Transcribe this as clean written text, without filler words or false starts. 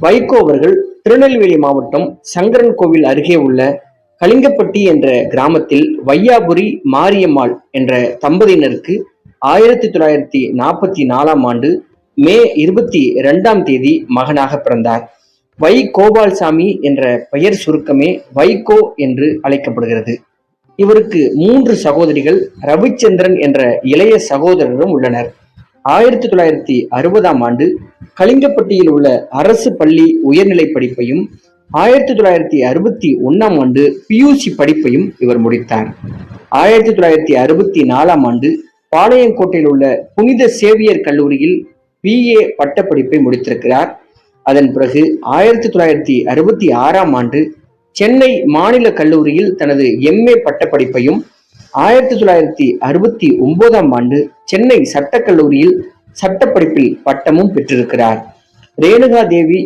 வைகோ அவர்கள் திருநெல்வேலி மாவட்டம் சங்கரன் கோவில் அருகே உள்ள கலிங்கப்பட்டி என்ற கிராமத்தில் வையாபுரி மாரியம்மாள் என்ற தம்பதியினருக்கு 1944 ஆண்டு மே 22 மகனாக பிறந்தார். வை கோபால்சாமி என்ற பெயர் சுருக்கமே வைகோ என்று அழைக்கப்படுகிறது. இவருக்கு 3 சகோதரிகள், ரவிச்சந்திரன் என்ற இளைய சகோதரரும் உள்ளனர். 1960 ஆண்டு கலிங்கப்பட்டியில் உள்ள அரசு பள்ளி உயர்நிலை படிப்பையும் 1961 ஆண்டு பியூசி படிப்பையும் இவர் முடித்தார். 1964 ஆண்டு பாளையங்கோட்டையில் உள்ள புனித சேவியர் கல்லூரியில் BA பட்டப்படிப்பை முடித்திருக்கிறார். அதன் பிறகு 1966 ஆண்டு சென்னை மாநில கல்லூரியில் தனது MA பட்டப்படிப்பையும் 1969 ஆண்டு சென்னை சட்டக்கல்லூரியில் சட்டப்படிப்பில் பட்டமும் பெற்றிருக்கிறார். ரேணுகா தேவி